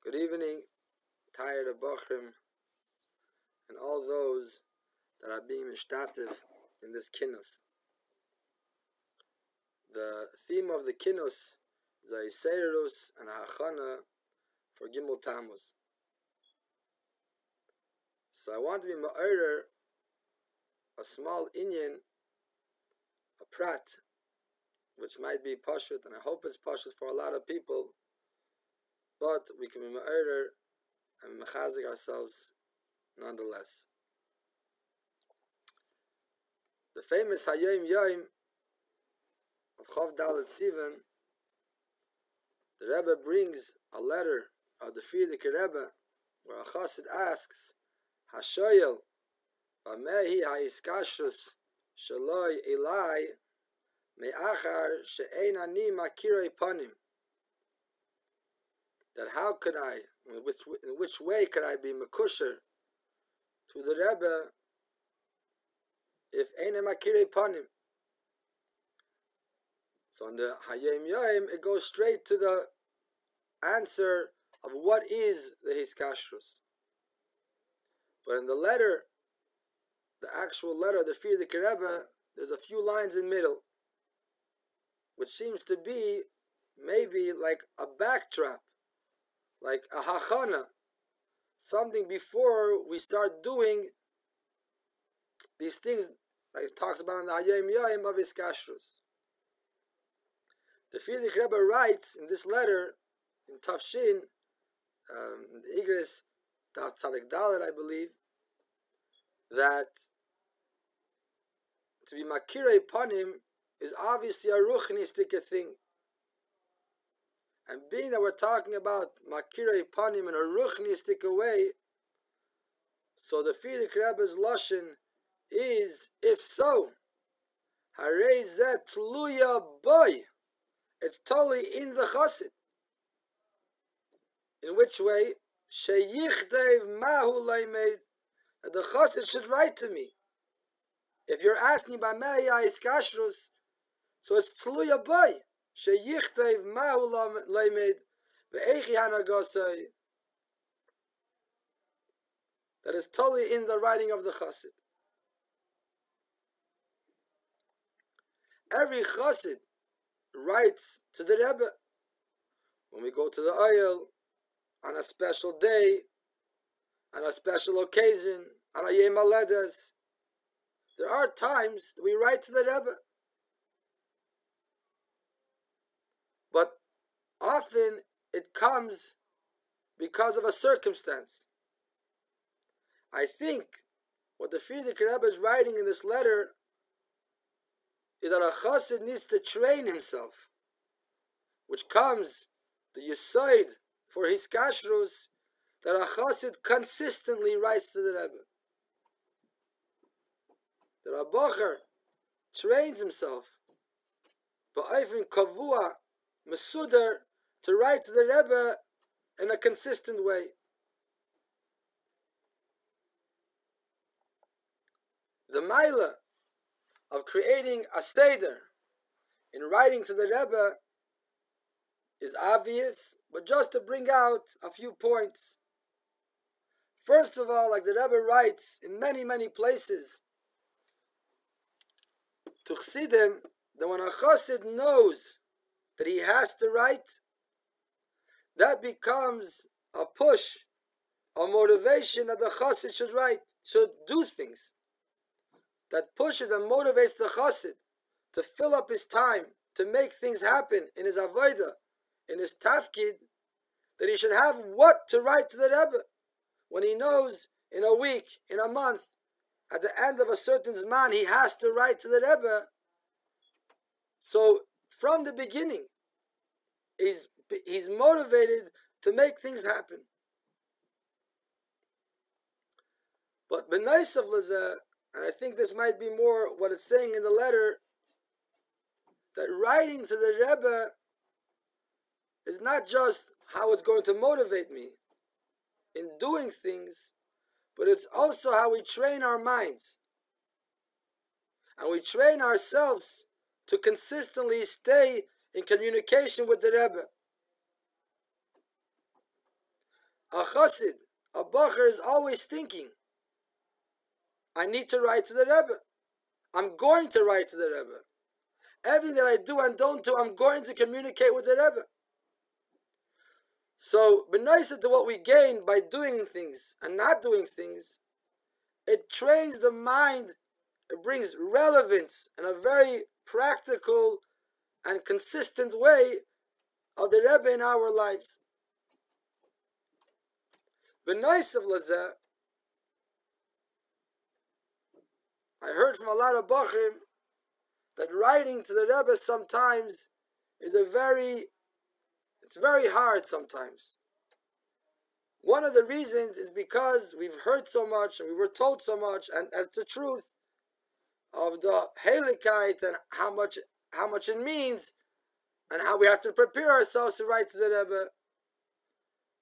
Good evening, tired of Bochurim, and all those that are being mishtatif in this kinus. The theme of the kinus is Yeshivas and Hachana for Gimmel Tammuz. So I want to be ma'arer a small inyan, a prat, which might be pashut, and I hope it's pashut for a lot of people, but we can be ma'arer and mechazik ourselves nonetheless. The famous Hayom Yom of Chav Dalet Sivan, the Rebbe brings a letter of the Frierdiker Rebbe where a chassid asks, Hashoyel, Vamehi Hiskashrus Shaloi Elai Me'achar She'ein Ani Makirei Panim. That how could I, in which way could I be mekusher to the Rebbe if Ein Makirei Panim? So on the Hayom Yom, it goes straight to the answer of what is the Hiskashrus. But in the letter, the actual letter of the Frierdiker Rebbe, there's a few lines in middle, which seems to be maybe like a backtrap, like a Hachana, something before we start doing these things, like it talks about in the Hayom Yom of Hiskashrus. The Frierdiker Rebbe writes in this letter, in Tafshin, in the Igris, Daf Tzadik Dalet, I believe, that to be Makirei Panim is obviously a ruchnistic thing. And being that we're talking about Makirei Panim in a ruchnistic way, so the Frierdiker Rebbe's lashon is, if so, Harei zeh tluya boy. It's totally in the chassid. In which way? Sheyichdev mahu leimed, that the chassid should write to me. If you're asking by Me'aya Hiskashrus, so it's tluya boy. Sheyichdev mahu leimed ve'echi hanagosai. That is totally in the writing of the chassid. Every chassid writes to the Rebbe when we go to the oil on a special day, on a special occasion, on a Yom Haledes. There are times that we write to the Rebbe, but often it comes because of a circumstance. I think what the Frierdiker Rebbe is writing in this letter is that a chassid needs to train himself, which comes the yesod for Hiskashrus, that a chassid consistently writes to the Rebbe. That a Bochur trains himself, ba'ayfin kavua, mesuder, to write to the Rebbe in a consistent way. The Maila of creating a seder in writing to the Rebbe is obvious, but just to bring out a few points. First of all, like the Rebbe writes in many, many places, to Chassidim, that when a chassid knows that he has to write, that becomes a push, a motivation that the chassid should write, should do things. That pushes and motivates the chassid to fill up his time, to make things happen in his avodah, in his tafkid, that he should have what to write to the Rebbe when he knows in a week, in a month, at the end of a certain zman, he has to write to the Rebbe. So from the beginning, he's motivated to make things happen. But b'nais of lezeh, and I think this might be more what it's saying in the letter, that writing to the Rebbe is not just how it's going to motivate me in doing things, but it's also how we train our minds. And we train ourselves to consistently stay in communication with the Rebbe. A chassid, a bochur, is always thinking, I need to write to the Rebbe. I'm going to write to the Rebbe. Everything that I do and don't do, I'm going to communicate with the Rebbe. So, b'noised to what we gain by doing things and not doing things, it trains the mind, it brings relevance in a very practical and consistent way of the Rebbe in our lives. B'noised lazeh, I heard from a lot of Bochurim that writing to the Rebbe sometimes is it's very hard sometimes. One of the reasons is because we've heard so much and we were told so much, and that's the truth of the Heiligkeit and how much it means, and how we have to prepare ourselves to write to the Rebbe.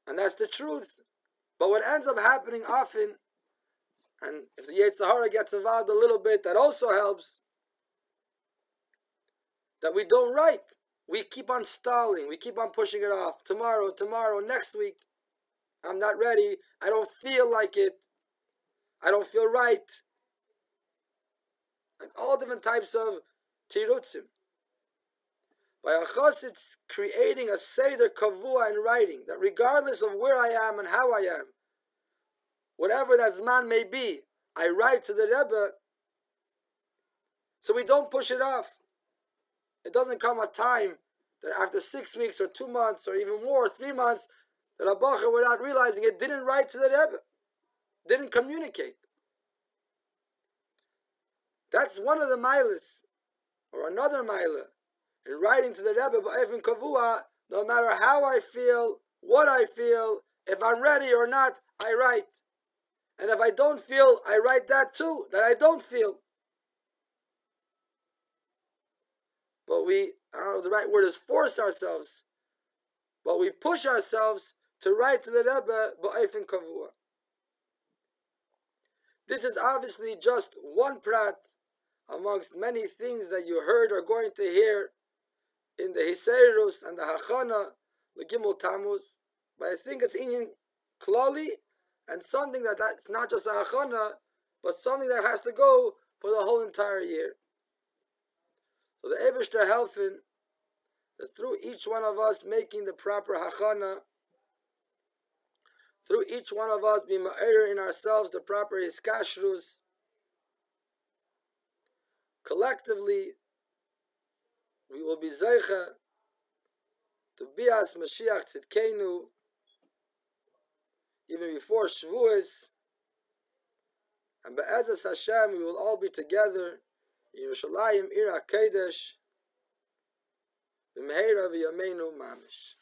And that's the truth. But what ends up happening often, and if the Yetzer Hara gets involved a little bit, that also helps, that we don't write. We keep on stalling. We keep on pushing it off. Tomorrow, next week. I'm not ready. I don't feel like it. I don't feel right. And all different types of tirutzim. By a chassid, it's creating a seder kavua in writing, that regardless of where I am and how I am, whatever that zman may be, I write to the Rebbe, so we don't push it off. It doesn't come a time that after 6 weeks or 2 months or even more, 3 months, that a bochur, without realizing it, didn't write to the Rebbe, didn't communicate. That's one of the milas, or another mila, in writing to the Rebbe, ba'efin kavua, no matter how I feel, what I feel, if I'm ready or not, I write. And if I don't feel, I write that too, that I don't feel. But I don't know if the right word is force ourselves, but we push ourselves to write to the Rebbe ba'efin kavua. This is obviously just one prat amongst many things that you heard or going to hear in the Hiskashrus and the Hachana, the Gimmel Tammuz. But I think it's inyan klali, and something that's not just a Hachana, but something that has to go for the whole entire year. So the Eibishter helping that through each one of us making the proper Hachana, through each one of us being ma'ir in ourselves the proper Hiskashrus, collectively we will be zeicha to bias Mashiach Tzidkenu even before Shavuos, and be'ezas Hashem we will all be together in Yerushalayim Ir HaKodesh b'meira v'yameinu mamish.